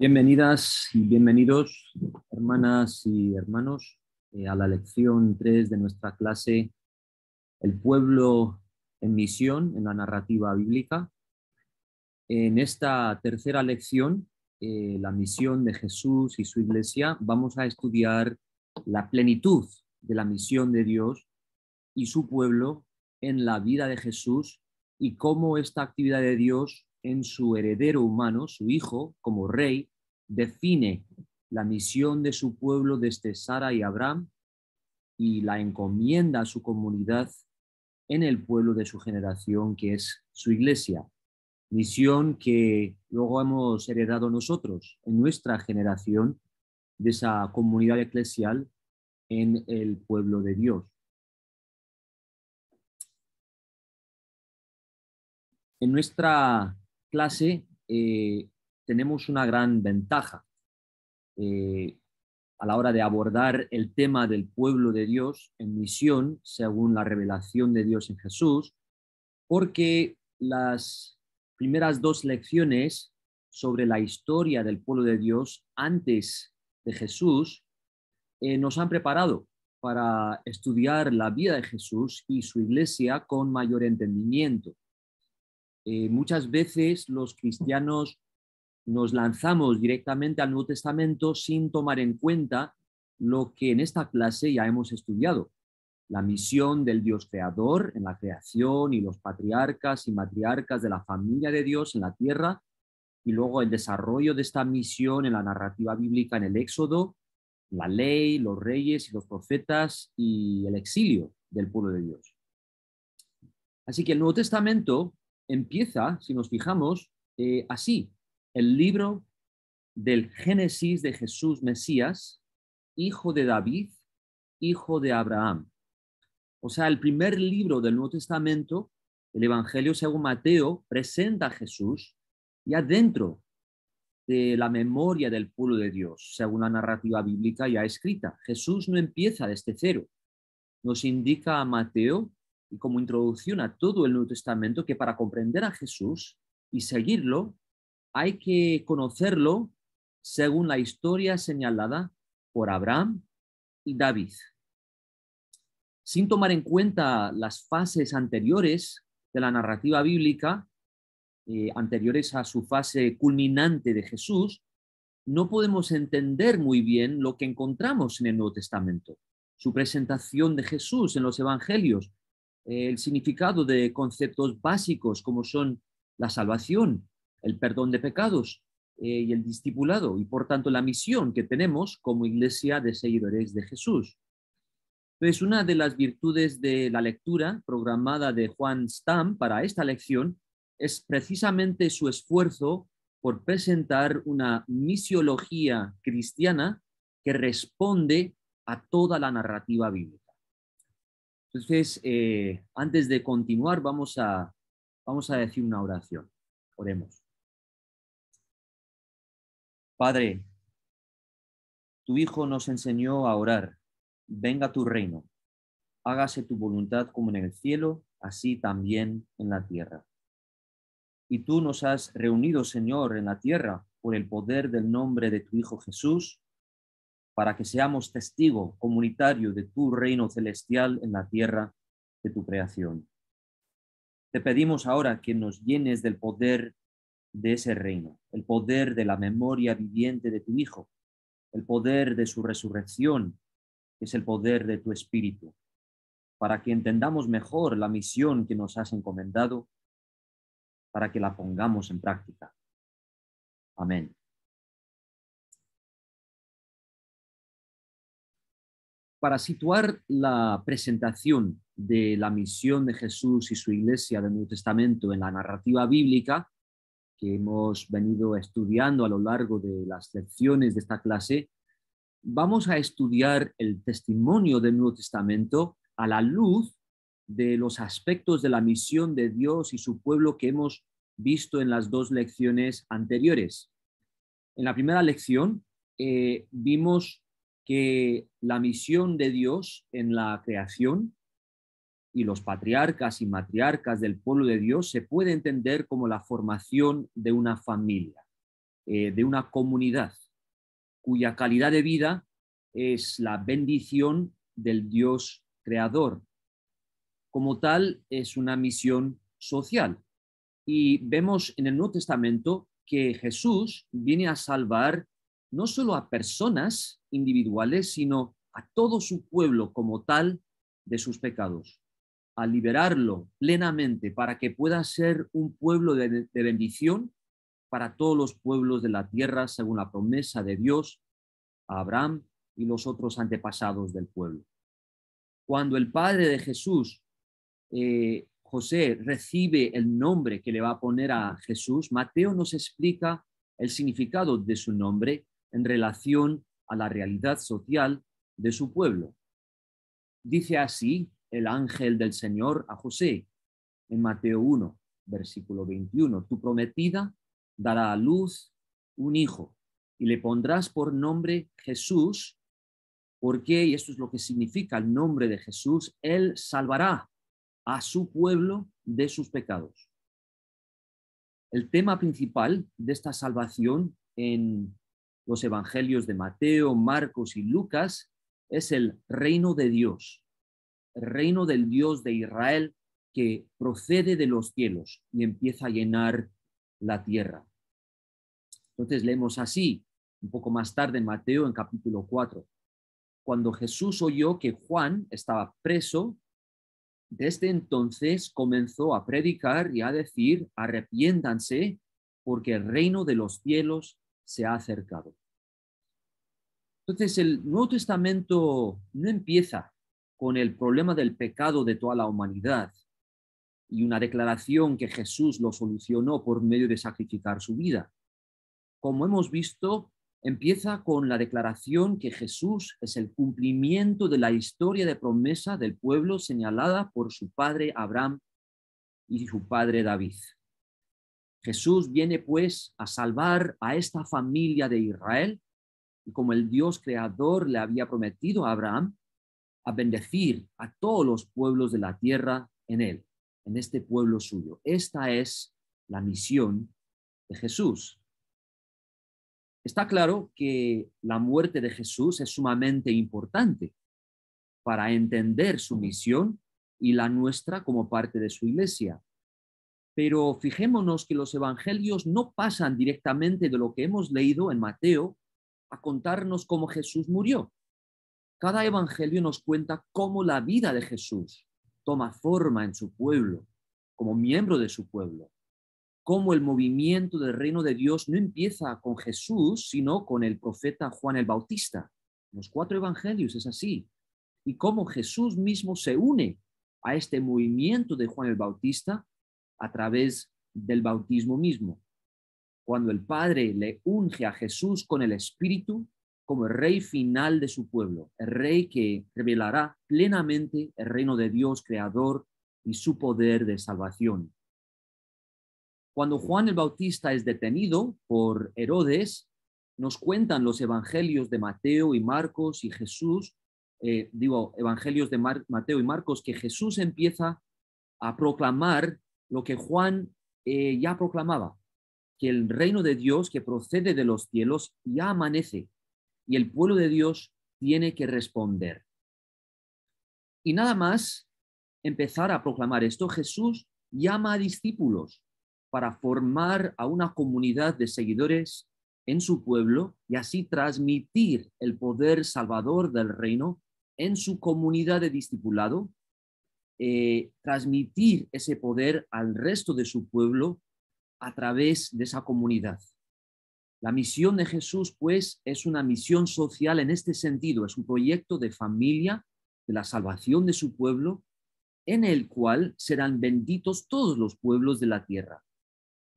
Bienvenidas y bienvenidos, hermanas y hermanos, a la lección 3 de nuestra clase El pueblo en misión en la narrativa bíblica. En esta tercera lección, la misión de Jesús y su iglesia, vamos a estudiar la plenitud de la misión de Dios y su pueblo en la vida de Jesús y cómo esta actividad de Dios en su heredero humano, su hijo, como rey, define la misión de su pueblo desde Sara y Abraham y la encomienda a su comunidad en el pueblo de su generación, que es su iglesia. Misión que luego hemos heredado nosotros en nuestra generación de esa comunidad eclesial en el pueblo de Dios. En nuestra clase tenemos una gran ventaja a la hora de abordar el tema del pueblo de Dios en misión, según la revelación de Dios en Jesús, porque las primeras dos lecciones sobre la historia del pueblo de Dios antes de Jesús nos han preparado para estudiar la vida de Jesús y su iglesia con mayor entendimiento. Muchas veces los cristianos nos lanzamos directamente al Nuevo Testamento sin tomar en cuenta lo que en esta clase ya hemos estudiado, la misión del Dios creador en la creación y los patriarcas y matriarcas de la familia de Dios en la tierra, y luego el desarrollo de esta misión en la narrativa bíblica en el Éxodo, la ley, los reyes y los profetas y el exilio del pueblo de Dios. Así que el Nuevo Testamento empieza, si nos fijamos, así, el libro del Génesis de Jesús Mesías, hijo de David, hijo de Abraham. O sea, el primer libro del Nuevo Testamento, el Evangelio según Mateo, presenta a Jesús ya dentro de la memoria del pueblo de Dios, según la narrativa bíblica ya escrita. Jesús no empieza desde cero. Nos indica a Mateo, y como introducción a todo el Nuevo Testamento, que para comprender a Jesús y seguirlo, hay que conocerlo según la historia señalada por Abraham y David. Sin tomar en cuenta las fases anteriores de la narrativa bíblica, anteriores a su fase culminante de Jesús, no podemos entender muy bien lo que encontramos en el Nuevo Testamento. Su presentación de Jesús en los evangelios, el significado de conceptos básicos como son la salvación, el perdón de pecados y el discipulado, y por tanto la misión que tenemos como iglesia de seguidores de Jesús. Entonces, una de las virtudes de la lectura programada de Juan Stam para esta lección es precisamente su esfuerzo por presentar una misiología cristiana que responde a toda la narrativa bíblica. Entonces, antes de continuar, vamos a decir una oración. Oremos. Padre, tu Hijo nos enseñó a orar. Venga tu reino. Hágase tu voluntad como en el cielo, así también en la tierra. Y tú nos has reunido, Señor, en la tierra por el poder del nombre de tu Hijo Jesús, para que seamos testigo comunitario de tu reino celestial en la tierra de tu creación. Te pedimos ahora que nos llenes del poder de ese reino, el poder de la memoria viviente de tu Hijo, el poder de su resurrección, que es el poder de tu Espíritu, para que entendamos mejor la misión que nos has encomendado, para que la pongamos en práctica. Amén. Para situar la presentación de la misión de Jesús y su iglesia del Nuevo Testamento en la narrativa bíblica, que hemos venido estudiando a lo largo de las lecciones de esta clase, vamos a estudiar el testimonio del Nuevo Testamento a la luz de los aspectos de la misión de Dios y su pueblo que hemos visto en las dos lecciones anteriores. En la primera lección vimos que la misión de Dios en la creación y los patriarcas y matriarcas del pueblo de Dios se puede entender como la formación de una familia. de una comunidad cuya calidad de vida es la bendición del Dios creador. Como tal, es una misión social. Y vemos en el Nuevo Testamento que Jesús viene a salvar no solo a personas individuales, sino a todo su pueblo como tal de sus pecados, a liberarlo plenamente para que pueda ser un pueblo de bendición para todos los pueblos de la tierra, según la promesa de Dios a Abraham y los otros antepasados del pueblo. Cuando el padre de Jesús, José, recibe el nombre que le va a poner a Jesús, Mateo nos explica el significado de su nombre en relación a la realidad social de su pueblo. Dice así el ángel del Señor a José en Mateo 1, versículo 21, tu prometida dará a luz un hijo y le pondrás por nombre Jesús, porque, y esto es lo que significa el nombre de Jesús, él salvará a su pueblo de sus pecados. El tema principal de esta salvación en los evangelios de Mateo, Marcos y Lucas es el reino de Dios, el reino del Dios de Israel que procede de los cielos y empieza a llenar la tierra. Entonces leemos así, un poco más tarde en Mateo, en capítulo 4. Cuando Jesús oyó que Juan estaba preso, desde entonces comenzó a predicar y a decir, arrepiéntanse, porque el reino de los cielos se ha acercado. Entonces el Nuevo Testamento no empieza con el problema del pecado de toda la humanidad y una declaración que Jesús lo solucionó por medio de sacrificar su vida. Como hemos visto, empieza con la declaración que Jesús es el cumplimiento de la historia de promesa del pueblo señalada por su padre Abraham y su padre David. Jesús viene pues a salvar a esta familia de Israel y como el Dios creador le había prometido a Abraham, a bendecir a todos los pueblos de la tierra en él, en este pueblo suyo. Esta es la misión de Jesús. Está claro que la muerte de Jesús es sumamente importante para entender su misión y la nuestra como parte de su iglesia. Pero fijémonos que los evangelios no pasan directamente de lo que hemos leído en Mateo a contarnos cómo Jesús murió. Cada evangelio nos cuenta cómo la vida de Jesús toma forma en su pueblo, como miembro de su pueblo. Cómo el movimiento del reino de Dios no empieza con Jesús, sino con el profeta Juan el Bautista. Los 4 evangelios es así. Y cómo Jesús mismo se une a este movimiento de Juan el Bautista a través del bautismo mismo. Cuando el Padre le unge a Jesús con el Espíritu como el rey final de su pueblo, el rey que revelará plenamente el reino de Dios creador y su poder de salvación. Cuando Juan el Bautista es detenido por Herodes, nos cuentan los evangelios de Mateo y Marcos y Jesús, evangelios de Mateo y Marcos, que Jesús empieza a proclamar lo que Juan ya proclamaba, que el reino de Dios que procede de los cielos ya amanece y el pueblo de Dios tiene que responder. Y nada más empezar a proclamar esto, Jesús llama a discípulos para formar a una comunidad de seguidores en su pueblo y así transmitir el poder salvador del reino en su comunidad de discipulado, transmitir ese poder al resto de su pueblo a través de esa comunidad. La misión de Jesús, pues, es una misión social en este sentido, es un proyecto de familia, de la salvación de su pueblo, en el cual serán benditos todos los pueblos de la tierra.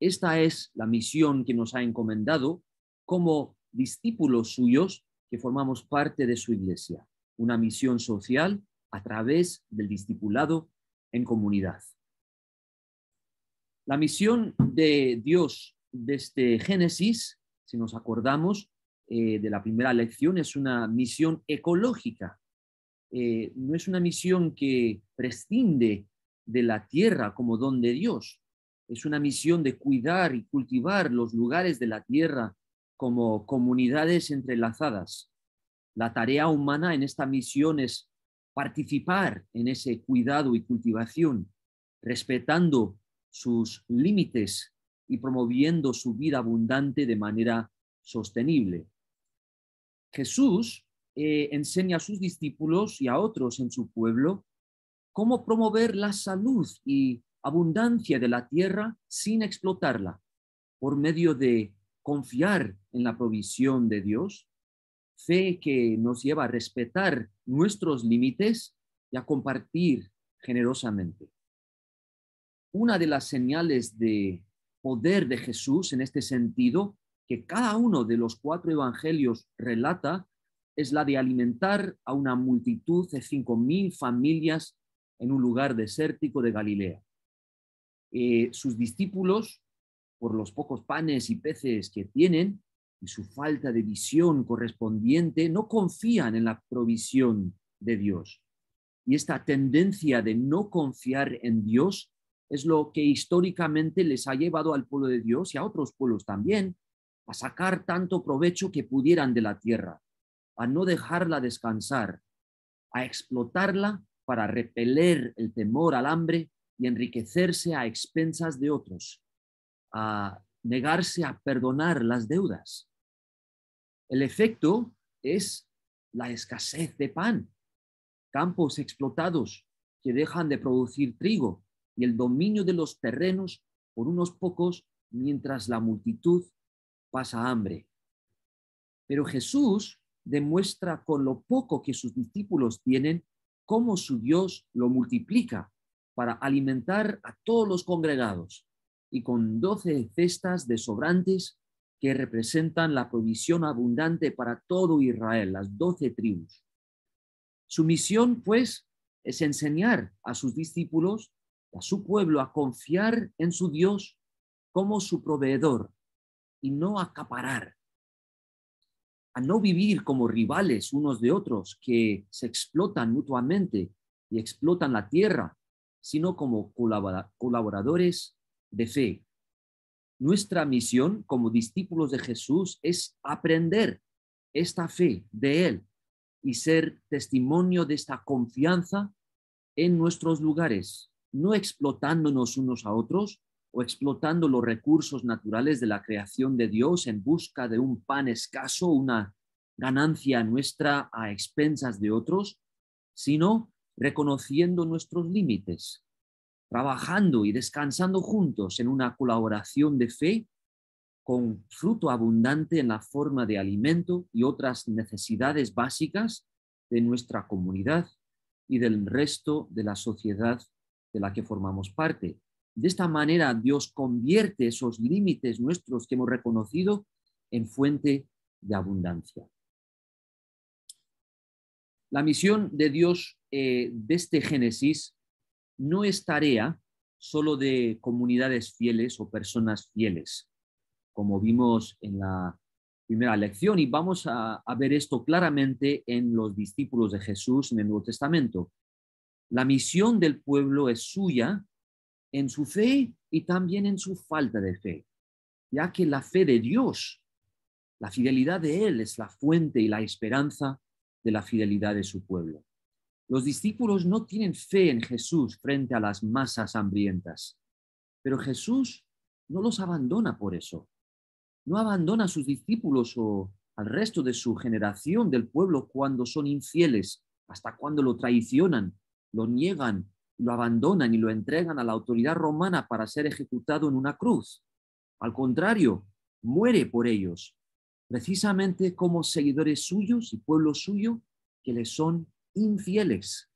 Esta es la misión que nos ha encomendado como discípulos suyos que formamos parte de su iglesia, una misión social a través del discipulado en comunidad. La misión de Dios desde Génesis, si nos acordamos de la primera lección, es una misión ecológica. No es una misión que prescinde de la tierra como don de Dios. Es una misión de cuidar y cultivar los lugares de la tierra como comunidades entrelazadas. La tarea humana en esta misión es participar en ese cuidado y cultivación, respetando sus límites y promoviendo su vida abundante de manera sostenible. Jesús enseña a sus discípulos y a otros en su pueblo cómo promover la salud y abundancia de la tierra sin explotarla, por medio de confiar en la provisión de Dios, fe que nos lleva a respetar nuestros límites y a compartir generosamente. Una de las señales de poder de Jesús en este sentido, que cada uno de los 4 evangelios relata, es la de alimentar a una multitud de 5.000 familias en un lugar desértico de Galilea. Sus discípulos, por los pocos panes y peces que tienen y su falta de visión correspondiente, no confían en la provisión de Dios. Y esta tendencia de no confiar en Dios es lo que históricamente les ha llevado al pueblo de Dios y a otros pueblos también a sacar tanto provecho que pudieran de la tierra, a no dejarla descansar, a explotarla para repeler el temor al hambre y enriquecerse a expensas de otros, a negarse a perdonar las deudas. El efecto es la escasez de pan, campos explotados que dejan de producir trigo y el dominio de los terrenos por unos pocos mientras la multitud pasa hambre. Pero Jesús demuestra con lo poco que sus discípulos tienen cómo su Dios lo multiplica para alimentar a todos los congregados y con 12 cestas de sobrantes que representan la provisión abundante para todo Israel, las 12 tribus. Su misión, pues, es enseñar a sus discípulos, a su pueblo, a confiar en su Dios como su proveedor y no acaparar, a no vivir como rivales unos de otros que se explotan mutuamente y explotan la tierra, sino como colaboradores de fe. Nuestra misión como discípulos de Jesús es aprender esta fe de Él y ser testimonio de esta confianza en nuestros lugares, no explotándonos unos a otros o explotando los recursos naturales de la creación de Dios en busca de un pan escaso, una ganancia nuestra a expensas de otros, sino reconociendo nuestros límites, trabajando y descansando juntos en una colaboración de fe con fruto abundante en la forma de alimento y otras necesidades básicas de nuestra comunidad y del resto de la sociedad de la que formamos parte. De esta manera, Dios convierte esos límites nuestros que hemos reconocido en fuente de abundancia. La misión de Dios desde Génesis no es tarea solo de comunidades fieles o personas fieles, como vimos en la primera lección, y vamos a ver esto claramente en los discípulos de Jesús en el Nuevo Testamento. La misión del pueblo es suya en su fe y también en su falta de fe, ya que la fe de Dios, la fidelidad de Él es la fuente y la esperanza de la fidelidad de su pueblo. Los discípulos no tienen fe en Jesús frente a las masas hambrientas, pero Jesús no los abandona por eso. No abandona a sus discípulos o al resto de su generación del pueblo cuando son infieles, hasta cuando lo traicionan, lo niegan, lo abandonan y lo entregan a la autoridad romana para ser ejecutado en una cruz. Al contrario, muere por ellos, precisamente como seguidores suyos y pueblo suyo que les son infieles.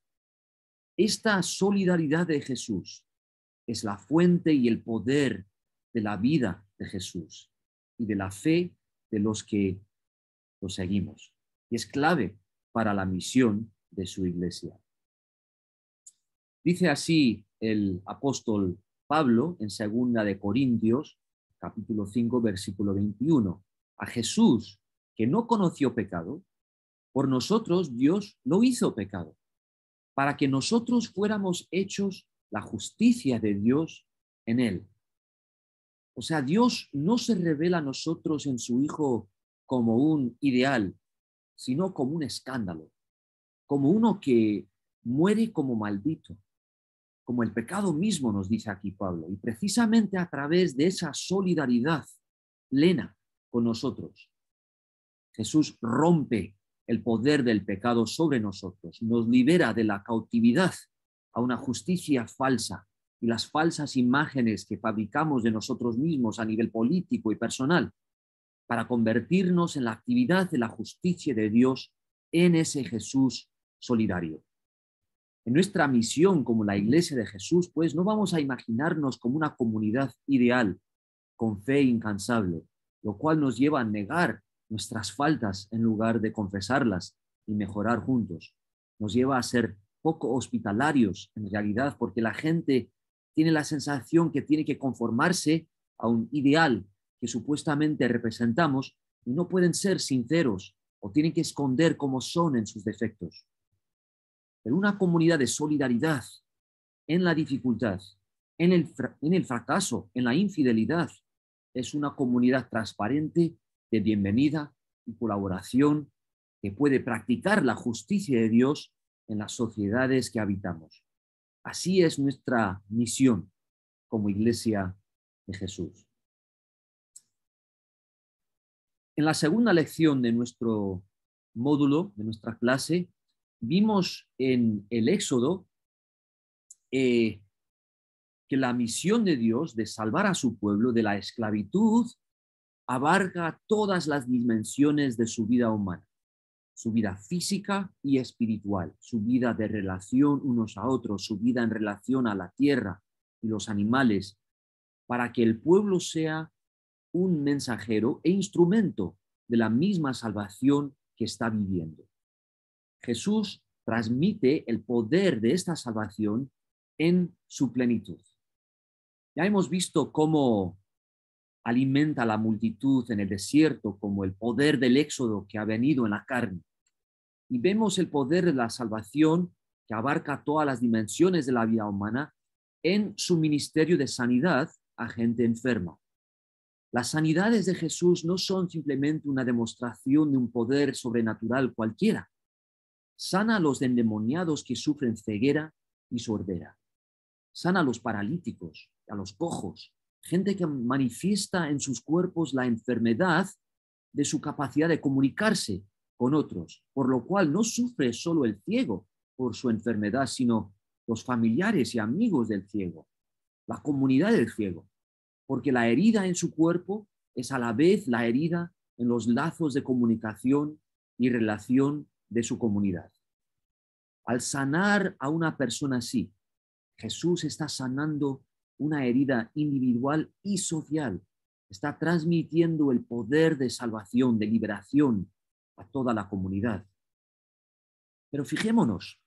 Esta solidaridad de Jesús es la fuente y el poder de la vida de Jesús y de la fe de los que lo seguimos. Y es clave para la misión de su iglesia. Dice así el apóstol Pablo en 2 de Corintios, capítulo 5, versículo 21. A Jesús, que no conoció pecado, por nosotros Dios lo hizo pecado, para que nosotros fuéramos hechos la justicia de Dios en él. O sea, Dios no se revela a nosotros en su Hijo como un ideal, sino como un escándalo, como uno que muere como maldito, como el pecado mismo, nos dice aquí Pablo, y precisamente a través de esa solidaridad plena con nosotros, Jesús rompe el poder del pecado sobre nosotros, nos libera de la cautividad a una justicia falsa y las falsas imágenes que fabricamos de nosotros mismos a nivel político y personal, para convertirnos en la actividad de la justicia de Dios en ese Jesús solidario. En nuestra misión como la Iglesia de Jesús, pues no vamos a imaginarnos como una comunidad ideal, con fe incansable, lo cual nos lleva a negar nuestras faltas en lugar de confesarlas y mejorar juntos. Nos lleva a ser poco hospitalarios en realidad, porque la gente tiene la sensación que tiene que conformarse a un ideal que supuestamente representamos y no pueden ser sinceros o tienen que esconder cómo son en sus defectos. Pero una comunidad de solidaridad en la dificultad, en el fracaso, en la infidelidad, es una comunidad transparente de bienvenida y colaboración que puede practicar la justicia de Dios en las sociedades que habitamos. Así es nuestra misión como Iglesia de Jesús. En la segunda lección de nuestro módulo, de nuestra clase, vimos en el Éxodo que la misión de Dios de salvar a su pueblo de la esclavitud abarca todas las dimensiones de su vida humana, su vida física y espiritual, su vida de relación unos a otros, su vida en relación a la tierra y los animales, para que el pueblo sea un mensajero e instrumento de la misma salvación que está viviendo. Jesús transmite el poder de esta salvación en su plenitud. Ya hemos visto cómo alimenta a la multitud en el desierto, como el poder del éxodo que ha venido en la carne. Y vemos el poder de la salvación que abarca todas las dimensiones de la vida humana en su ministerio de sanidad a gente enferma. Las sanidades de Jesús no son simplemente una demostración de un poder sobrenatural cualquiera. Sana a los endemoniados que sufren ceguera y sordera. Sana a los paralíticos, a los cojos, gente que manifiesta en sus cuerpos la enfermedad de su capacidad de comunicarse con otros, por lo cual no sufre solo el ciego por su enfermedad, sino los familiares y amigos del ciego, la comunidad del ciego, porque la herida en su cuerpo es a la vez la herida en los lazos de comunicación y relación de su comunidad. Al sanar a una persona así, Jesús está sanando una herida individual y social. Está transmitiendo el poder de salvación, de liberación a toda la comunidad. Pero fijémonos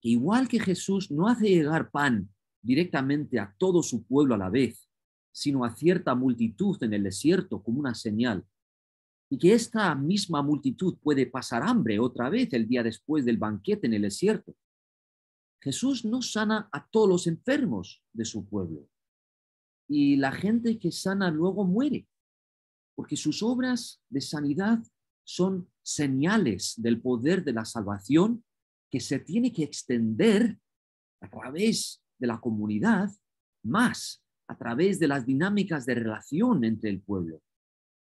que igual que Jesús no hace llegar pan directamente a todo su pueblo a la vez, sino a cierta multitud en el desierto como una señal, y que esta misma multitud puede pasar hambre otra vez el día después del banquete en el desierto. Jesús no sana a todos los enfermos de su pueblo. Y la gente que sana luego muere, porque sus obras de sanidad son señales del poder de la salvación que se tiene que extender a través de la comunidad, más a través de las dinámicas de relación entre el pueblo.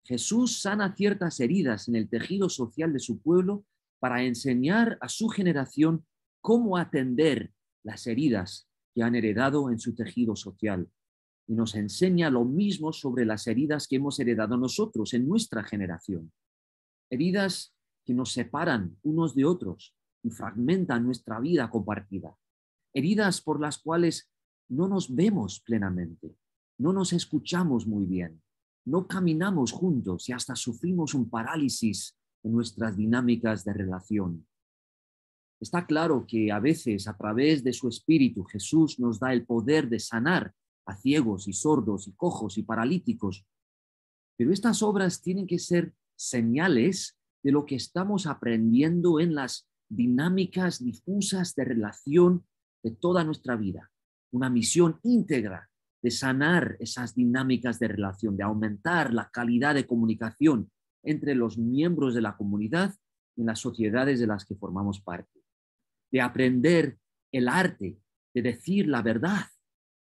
Jesús sana ciertas heridas en el tejido social de su pueblo para enseñar a su generación cómo atender las heridas que han heredado en su tejido social. Y nos enseña lo mismo sobre las heridas que hemos heredado nosotros en nuestra generación. Heridas que nos separan unos de otros y fragmentan nuestra vida compartida. Heridas por las cuales no nos vemos plenamente, no nos escuchamos muy bien, no caminamos juntos y hasta sufrimos un parálisis en nuestras dinámicas de relación. Está claro que a veces a través de su espíritu Jesús nos da el poder de sanar a ciegos y sordos y cojos y paralíticos, pero estas obras tienen que ser señales de lo que estamos aprendiendo en las dinámicas difusas de relación de toda nuestra vida. Una misión íntegra de sanar esas dinámicas de relación, de aumentar la calidad de comunicación entre los miembros de la comunidad y en las sociedades de las que formamos parte, de aprender el arte de decir la verdad,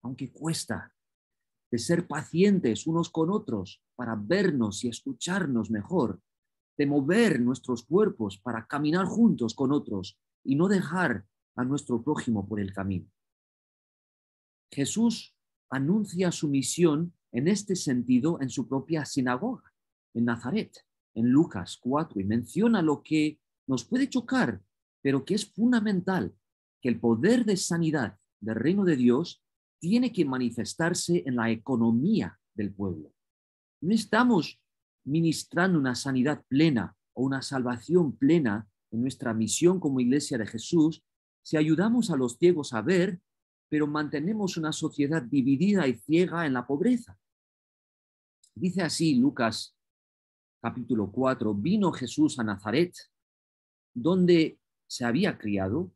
aunque cuesta, de ser pacientes unos con otros para vernos y escucharnos mejor, de mover nuestros cuerpos para caminar juntos con otros y no dejar a nuestro prójimo por el camino. Jesús anuncia su misión en este sentido en su propia sinagoga, en Nazaret, en Lucas 4, y menciona lo que nos puede chocar, pero que es fundamental, que el poder de sanidad del reino de Dios tiene que manifestarse en la economía del pueblo. No estamos ministrando una sanidad plena o una salvación plena en nuestra misión como Iglesia de Jesús si ayudamos a los ciegos a ver, pero mantenemos una sociedad dividida y ciega en la pobreza. Dice así Lucas capítulo 4, vino Jesús a Nazaret, donde se había criado,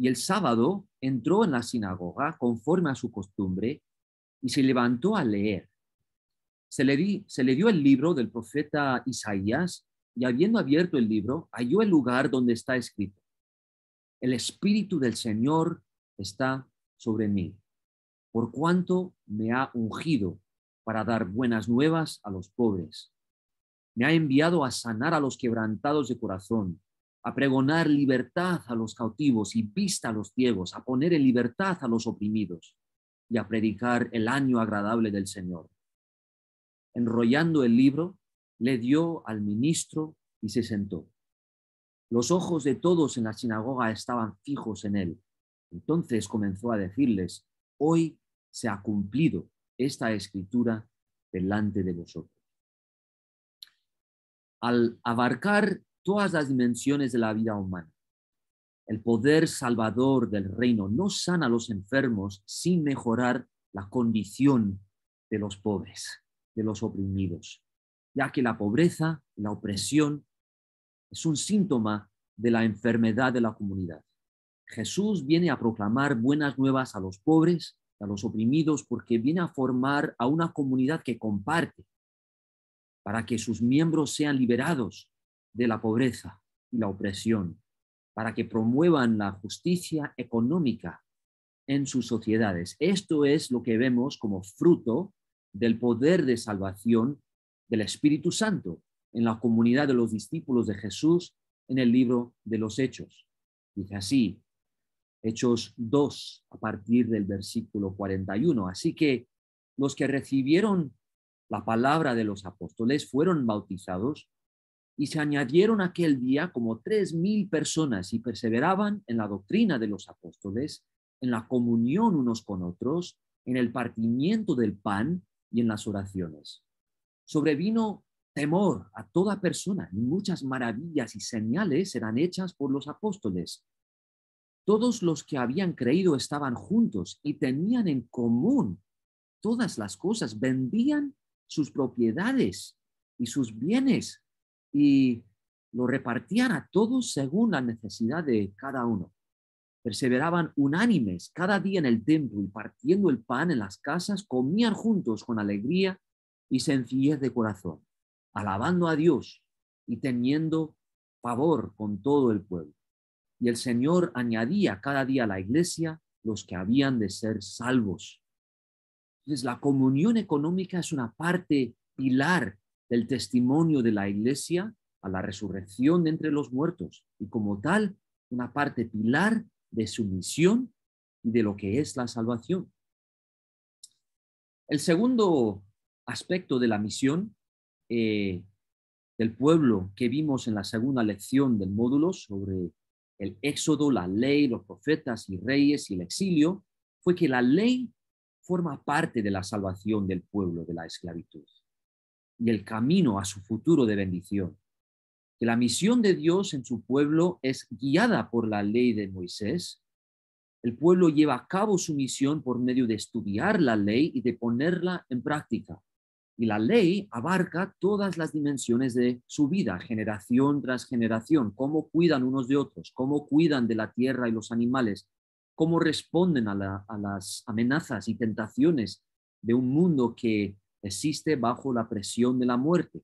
y el sábado entró en la sinagoga conforme a su costumbre y se levantó a leer. Se le dio el libro del profeta Isaías y habiendo abierto el libro, halló el lugar donde está escrito: el Espíritu del Señor está sobre mí, por cuanto me ha ungido para dar buenas nuevas a los pobres. Me ha enviado a sanar a los quebrantados de corazón, a pregonar libertad a los cautivos y vista a los ciegos, a poner en libertad a los oprimidos y a predicar el año agradable del Señor. Enrollando el libro, le dio al ministro y se sentó. Los ojos de todos en la sinagoga estaban fijos en él. Entonces comenzó a decirles: hoy se ha cumplido esta escritura delante de vosotros. Al abarcar todas las dimensiones de la vida humana, el poder salvador del reino no sana a los enfermos sin mejorar la condición de los pobres, de los oprimidos, ya que la pobreza, la opresión, es un síntoma de la enfermedad de la comunidad. Jesús viene a proclamar buenas nuevas a los pobres, a los oprimidos, porque viene a formar a una comunidad que comparte, para que sus miembros sean liberados de la pobreza y la opresión, para que promuevan la justicia económica en sus sociedades. Esto es lo que vemos como fruto del poder de salvación del Espíritu Santo en la comunidad de los discípulos de Jesús en el libro de los Hechos. Dice así, Hechos 2, a partir del versículo 41. Así que los que recibieron la palabra de los apóstoles fueron bautizados y se añadieron aquel día como 3,000 personas y perseveraban en la doctrina de los apóstoles, en la comunión unos con otros, en el partimiento del pan y en las oraciones. Sobrevino temor a toda persona y muchas maravillas y señales eran hechas por los apóstoles. Todos los que habían creído estaban juntos y tenían en común todas las cosas, vendían sus propiedades y sus bienes y lo repartían a todos según la necesidad de cada uno. Perseveraban unánimes cada día en el templo y partiendo el pan en las casas, comían juntos con alegría y sencillez de corazón, alabando a Dios y teniendo favor con todo el pueblo. Y el Señor añadía cada día a la iglesia los que habían de ser salvos. Entonces, la comunión económica es una parte pilar del testimonio de la iglesia a la resurrección de entre los muertos y como tal, una parte pilar de su misión y de lo que es la salvación. El segundo aspecto de la misión del pueblo que vimos en la segunda lección del módulo sobre el éxodo, la ley, los profetas y reyes y el exilio, fue que la ley forma parte de la salvación del pueblo de la esclavitud y el camino a su futuro de bendición. Que la misión de Dios en su pueblo es guiada por la ley de Moisés. El pueblo lleva a cabo su misión por medio de estudiar la ley y de ponerla en práctica. Y la ley abarca todas las dimensiones de su vida, generación tras generación, cómo cuidan unos de otros, cómo cuidan de la tierra y los animales, cómo responden a las amenazas y tentaciones de un mundo que existe bajo la presión de la muerte.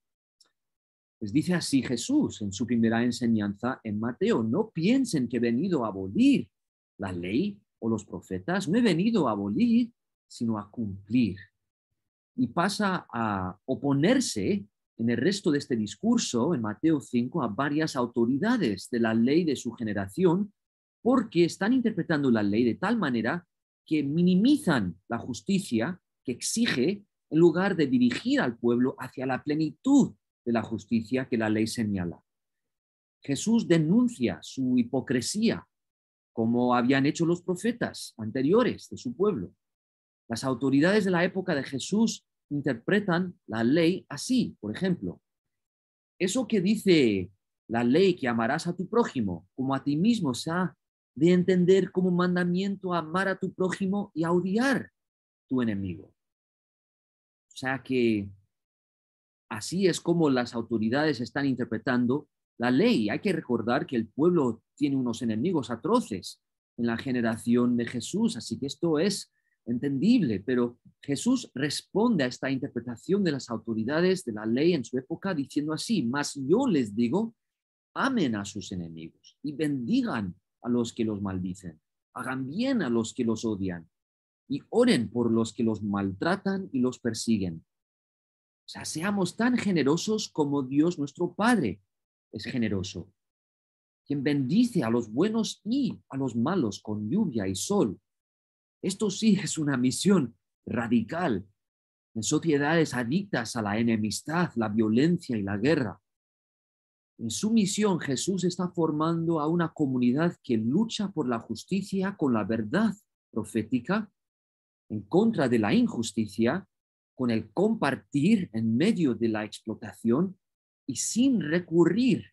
Les dice así Jesús en su primera enseñanza en Mateo: no piensen que he venido a abolir la ley o los profetas, no he venido a abolir, sino a cumplir. Y pasa a oponerse en el resto de este discurso, en Mateo 5, a varias autoridades de la ley de su generación, porque están interpretando la ley de tal manera que minimizan la justicia que exige en lugar de dirigir al pueblo hacia la plenitud de la justicia que la ley señala. Jesús denuncia su hipocresía, como habían hecho los profetas anteriores de su pueblo. Las autoridades de la época de Jesús interpretan la ley así, por ejemplo. Eso que dice la ley, que amarás a tu prójimo como a ti mismo, se ha de entender como mandamiento a amar a tu prójimo y a odiar a tu enemigo. O sea que así es como las autoridades están interpretando la ley. Hay que recordar que el pueblo tiene unos enemigos atroces en la generación de Jesús, así que esto es entendible, pero Jesús responde a esta interpretación de las autoridades de la ley en su época diciendo así: mas yo les digo, amen a sus enemigos y bendigan a los que los maldicen, hagan bien a los que los odian y oren por los que los maltratan y los persiguen. O sea, seamos tan generosos como Dios nuestro Padre es generoso, quien bendice a los buenos y a los malos con lluvia y sol. Esto sí es una misión radical en sociedades adictas a la enemistad, la violencia y la guerra. En su misión, Jesús está formando a una comunidad que lucha por la justicia con la verdad profética, en contra de la injusticia, con el compartir en medio de la explotación y sin recurrir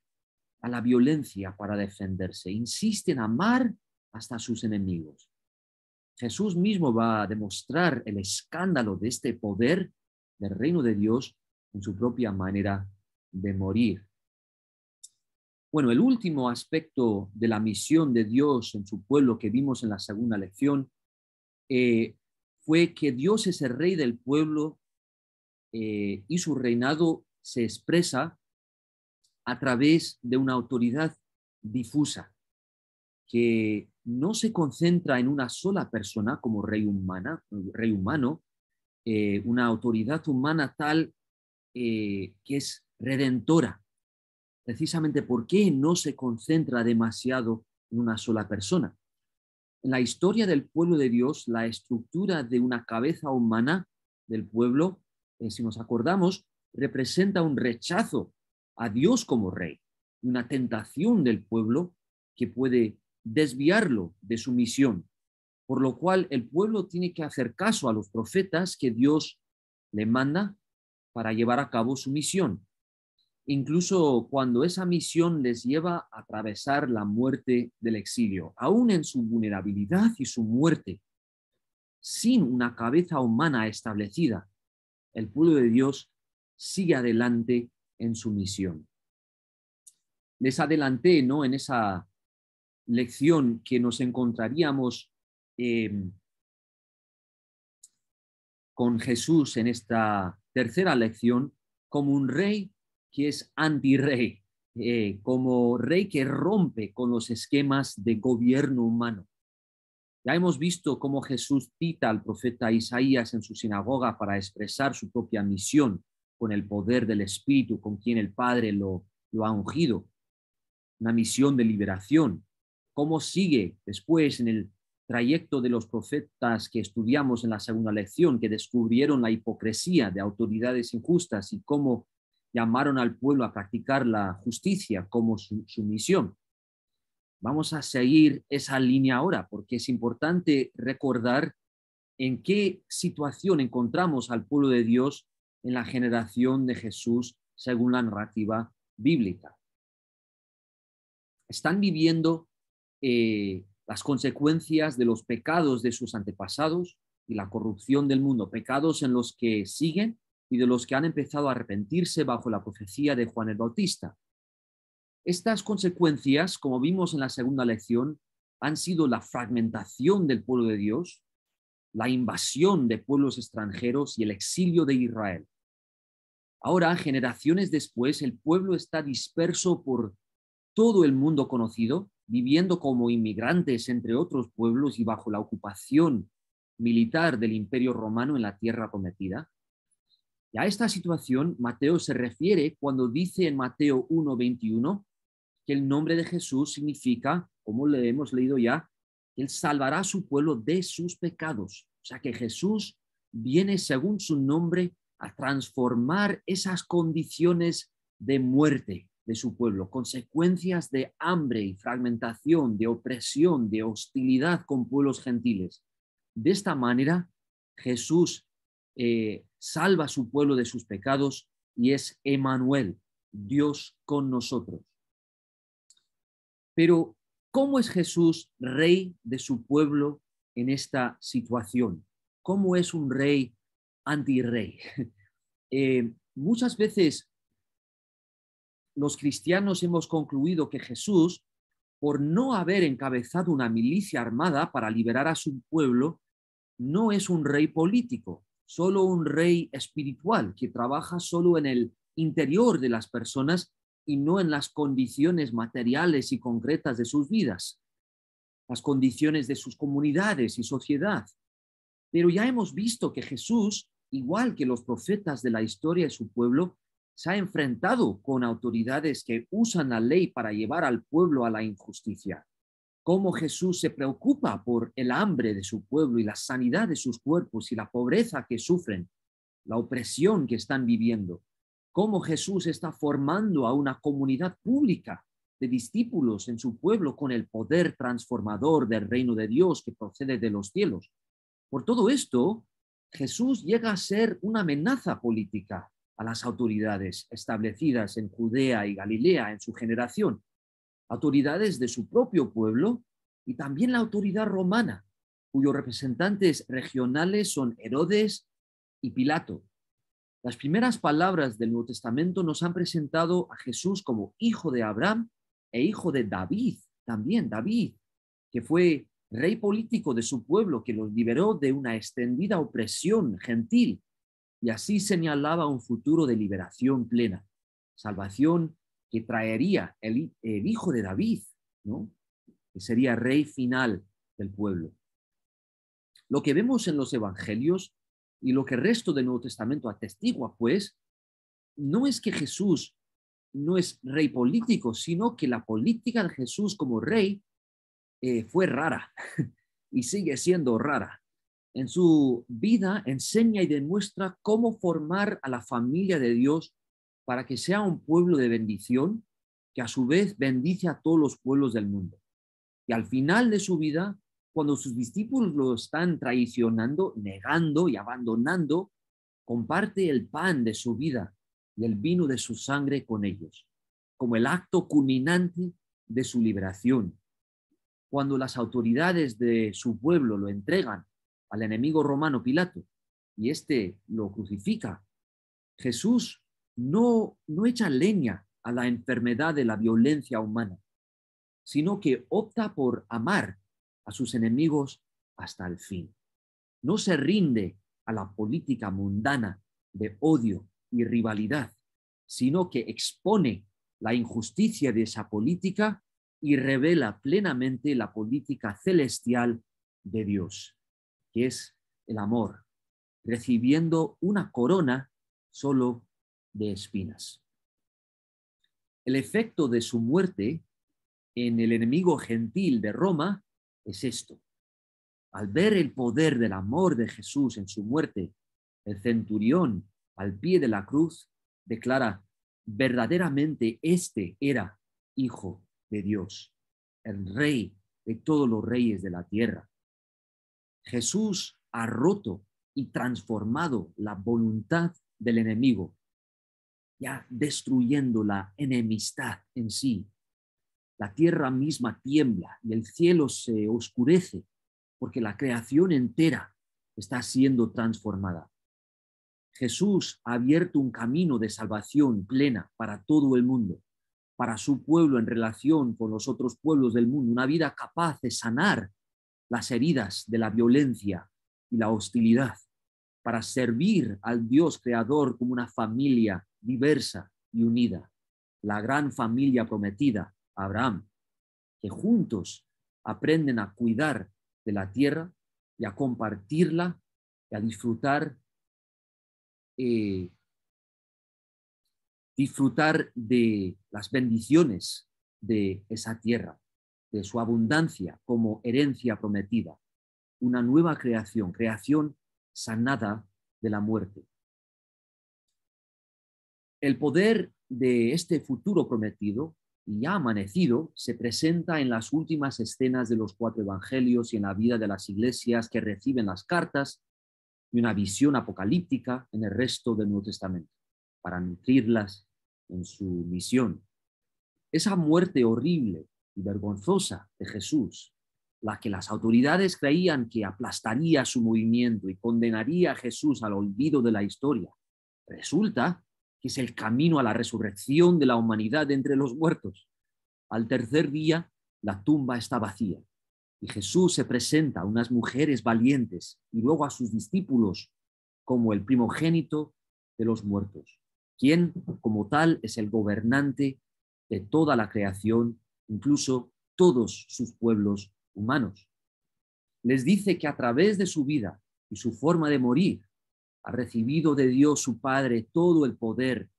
a la violencia para defenderse. Insiste en amar hasta a sus enemigos. Jesús mismo va a demostrar el escándalo de este poder del reino de Dios en su propia manera de morir. Bueno, el último aspecto de la misión de Dios en su pueblo que vimos en la segunda lección fue que Dios es el rey del pueblo y su reinado se expresa a través de una autoridad difusa que no se concentra en una sola persona como rey humano, una autoridad humana tal que es redentora, precisamente porque no se concentra demasiado en una sola persona. En la historia del pueblo de Dios, la estructura de una cabeza humana del pueblo, si nos acordamos, representa un rechazo a Dios como rey, una tentación del pueblo que puede desviarlo de su misión, por lo cual el pueblo tiene que hacer caso a los profetas que Dios le manda para llevar a cabo su misión, incluso cuando esa misión les lleva a atravesar la muerte del exilio. Aún en su vulnerabilidad y su muerte, sin una cabeza humana establecida, el pueblo de Dios sigue adelante en su misión. Les adelanté, ¿no?, en esa lección que nos encontraríamos con Jesús en esta tercera lección como un rey que es antirrey, como rey que rompe con los esquemas de gobierno humano. Ya hemos visto cómo Jesús cita al profeta Isaías en su sinagoga para expresar su propia misión con el poder del Espíritu, con quien el Padre lo ha ungido, una misión de liberación. Cómo sigue después en el trayecto de los profetas que estudiamos en la segunda lección, que descubrieron la hipocresía de autoridades injustas y cómo llamaron al pueblo a practicar la justicia como su misión. Vamos a seguir esa línea ahora, porque es importante recordar en qué situación encontramos al pueblo de Dios en la generación de Jesús según la narrativa bíblica. Están viviendo las consecuencias de los pecados de sus antepasados y la corrupción del mundo, pecados en los que siguen y de los que han empezado a arrepentirse bajo la profecía de Juan el Bautista. Estas consecuencias, como vimos en la segunda lección, han sido la fragmentación del pueblo de Dios, la invasión de pueblos extranjeros y el exilio de Israel. Ahora, generaciones después, el pueblo está disperso por todo el mundo conocido, viviendo como inmigrantes entre otros pueblos y bajo la ocupación militar del Imperio Romano en la tierra prometida. Y a esta situación Mateo se refiere cuando dice en Mateo 1:21 que el nombre de Jesús significa, como le hemos leído ya, que Él salvará a su pueblo de sus pecados. O sea que Jesús viene según su nombre a transformar esas condiciones de muerte de su pueblo, consecuencias de hambre y fragmentación, de opresión, de hostilidad con pueblos gentiles. De esta manera, Jesús salva a su pueblo de sus pecados y es Emmanuel, Dios con nosotros. Pero, ¿cómo es Jesús rey de su pueblo en esta situación? ¿Cómo es un rey antirrey? Muchas veces los cristianos hemos concluido que Jesús, por no haber encabezado una milicia armada para liberar a su pueblo, no es un rey político, solo un rey espiritual que trabaja solo en el interior de las personas y no en las condiciones materiales y concretas de sus vidas, las condiciones de sus comunidades y sociedad. Pero ya hemos visto que Jesús, igual que los profetas de la historia de su pueblo, se ha enfrentado con autoridades que usan la ley para llevar al pueblo a la injusticia. Cómo Jesús se preocupa por el hambre de su pueblo y la sanidad de sus cuerpos y la pobreza que sufren, la opresión que están viviendo. Cómo Jesús está formando a una comunidad pública de discípulos en su pueblo con el poder transformador del reino de Dios que procede de los cielos. Por todo esto, Jesús llega a ser una amenaza política a las autoridades establecidas en Judea y Galilea en su generación, autoridades de su propio pueblo y también la autoridad romana, cuyos representantes regionales son Herodes y Pilato. Las primeras palabras del Nuevo Testamento nos han presentado a Jesús como hijo de Abraham e hijo de David, también David, que fue rey político de su pueblo, que los liberó de una extendida opresión gentil, y así señalaba un futuro de liberación plena, salvación que traería el hijo de David, ¿no? Que sería rey final del pueblo. Lo que vemos en los evangelios y lo que el resto del Nuevo Testamento atestigua, pues, no es que Jesús no es rey político, sino que la política de Jesús como rey fue rara y sigue siendo rara. En su vida enseña y demuestra cómo formar a la familia de Dios para que sea un pueblo de bendición que a su vez bendice a todos los pueblos del mundo. Y al final de su vida, cuando sus discípulos lo están traicionando, negando y abandonando, comparte el pan de su vida y el vino de su sangre con ellos, como el acto culminante de su liberación. Cuando las autoridades de su pueblo lo entregan al enemigo romano Pilato y éste lo crucifica, Jesús no echa leña a la enfermedad de la violencia humana, sino que opta por amar a sus enemigos hasta el fin. No se rinde a la política mundana de odio y rivalidad, sino que expone la injusticia de esa política y revela plenamente la política celestial de Dios, que es el amor, recibiendo una corona solo de espinas. El efecto de su muerte en el enemigo gentil de Roma es esto. Al ver el poder del amor de Jesús en su muerte, el centurión al pie de la cruz declara: verdaderamente este era Hijo de Dios, el Rey de todos los reyes de la tierra. Jesús ha roto y transformado la voluntad del enemigo, ya destruyendo la enemistad en sí. La tierra misma tiembla y el cielo se oscurece porque la creación entera está siendo transformada. Jesús ha abierto un camino de salvación plena para todo el mundo, para su pueblo en relación con los otros pueblos del mundo, una vida capaz de sanar las heridas de la violencia y la hostilidad, para servir al Dios creador como una familia diversa y unida, la gran familia prometida, Abraham, que juntos aprenden a cuidar de la tierra y a compartirla y a disfrutar de las bendiciones de esa tierra, de su abundancia como herencia prometida, una nueva creación, creación sanada de la muerte. El poder de este futuro prometido y ya amanecido se presenta en las últimas escenas de los 4 evangelios y en la vida de las iglesias que reciben las cartas y una visión apocalíptica en el resto del Nuevo Testamento para nutrirlas en su misión. Esa muerte horrible y vergonzosa de Jesús, la que las autoridades creían que aplastaría su movimiento y condenaría a Jesús al olvido de la historia, resulta que es el camino a la resurrección de la humanidad de entre los muertos. Al tercer día, la tumba está vacía y Jesús se presenta a unas mujeres valientes y luego a sus discípulos como el primogénito de los muertos, quien como tal es el gobernante de toda la creación, incluso todos sus pueblos humanos. Les dice que a través de su vida y su forma de morir, ha recibido de Dios su Padre todo el poder,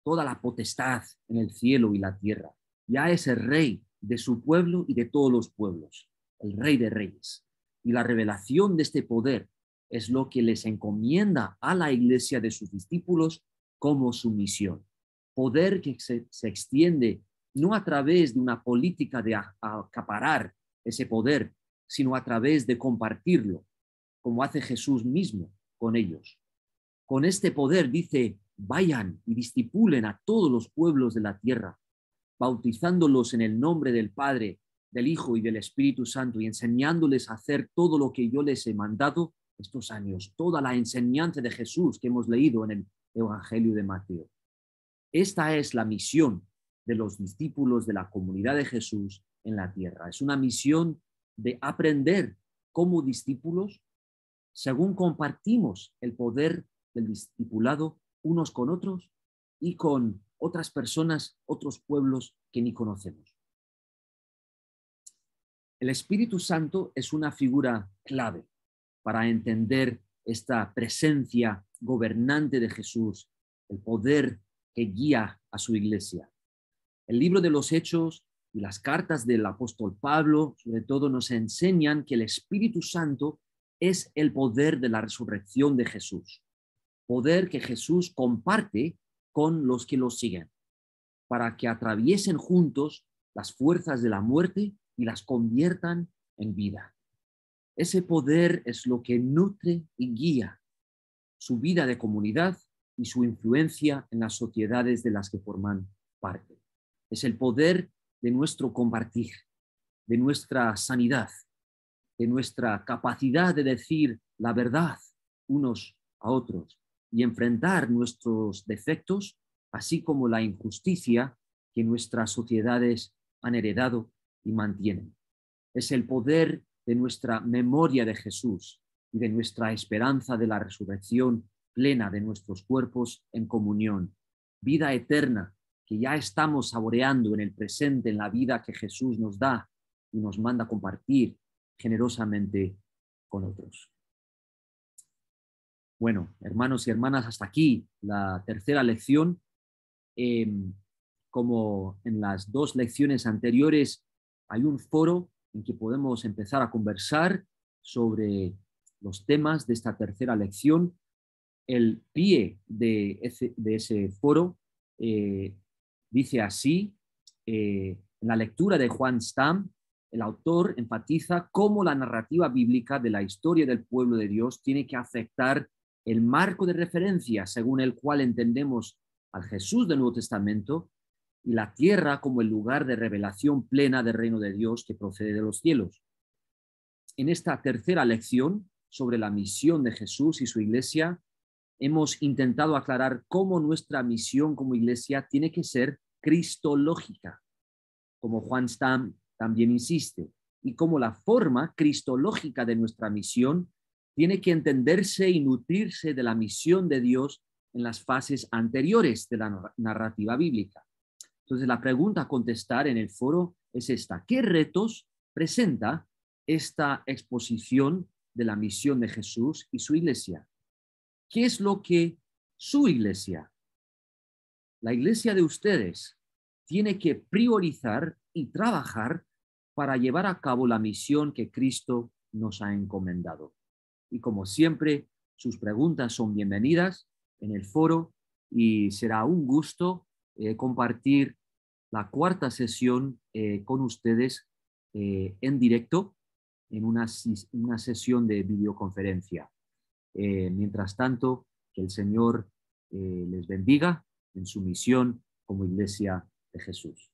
toda la potestad en el cielo y la tierra. Ya es el rey de su pueblo y de todos los pueblos, el rey de reyes. Y la revelación de este poder es lo que les encomienda a la iglesia de sus discípulos como su misión. Poder que se extiende no a través de una política de acaparar ese poder, sino a través de compartirlo, como hace Jesús mismo con ellos. Con este poder dice, vayan y discipulen a todos los pueblos de la tierra, bautizándolos en el nombre del Padre, del Hijo y del Espíritu Santo y enseñándoles a hacer todo lo que yo les he mandado estos años, toda la enseñanza de Jesús que hemos leído en el Evangelio de Mateo. Esta es la misión de los discípulos de la comunidad de Jesús en la tierra. Es una misión de aprender como discípulos según compartimos el poder del discipulado unos con otros y con otras personas, otros pueblos que ni conocemos. El Espíritu Santo es una figura clave para entender esta presencia gobernante de Jesús, el poder que guía a su iglesia. El libro de los Hechos y las cartas del apóstol Pablo, sobre todo, nos enseñan que el Espíritu Santo es el poder de la resurrección de Jesús, poder que Jesús comparte con los que lo siguen, para que atraviesen juntos las fuerzas de la muerte y las conviertan en vida. Ese poder es lo que nutre y guía su vida de comunidad y su influencia en las sociedades de las que forman parte. Es el poder de nuestro compartir, de nuestra sanidad, de nuestra capacidad de decir la verdad unos a otros y enfrentar nuestros defectos, así como la injusticia que nuestras sociedades han heredado y mantienen. Es el poder de nuestra memoria de Jesús y de nuestra esperanza de la resurrección plena de nuestros cuerpos en comunión, vida eterna que ya estamos saboreando en el presente, en la vida que Jesús nos da y nos manda compartir generosamente con otros. Bueno, hermanos y hermanas, hasta aquí la tercera lección. Como en las 2 lecciones anteriores, hay un foro en que podemos empezar a conversar sobre los temas de esta tercera lección. El pie de ese foro dice así, en la lectura de Juan Stam, el autor enfatiza cómo la narrativa bíblica de la historia del pueblo de Dios tiene que afectar el marco de referencia según el cual entendemos al Jesús del Nuevo Testamento y la tierra como el lugar de revelación plena del reino de Dios que procede de los cielos. En esta tercera lección sobre la misión de Jesús y su iglesia, hemos intentado aclarar cómo nuestra misión como iglesia tiene que ser cristológica, como Juan Stam también insiste, y cómo la forma cristológica de nuestra misión tiene que entenderse y nutrirse de la misión de Dios en las fases anteriores de la narrativa bíblica. Entonces, la pregunta a contestar en el foro es esta: ¿qué retos presenta esta exposición de la misión de Jesús y su iglesia? ¿Qué es lo que su iglesia, la iglesia de ustedes, tiene que priorizar y trabajar para llevar a cabo la misión que Cristo nos ha encomendado? Y como siempre, sus preguntas son bienvenidas en el foro y será un gusto compartir la cuarta sesión con ustedes en directo en una sesión de videoconferencia. Mientras tanto, que el Señor les bendiga en su misión como Iglesia de Jesús.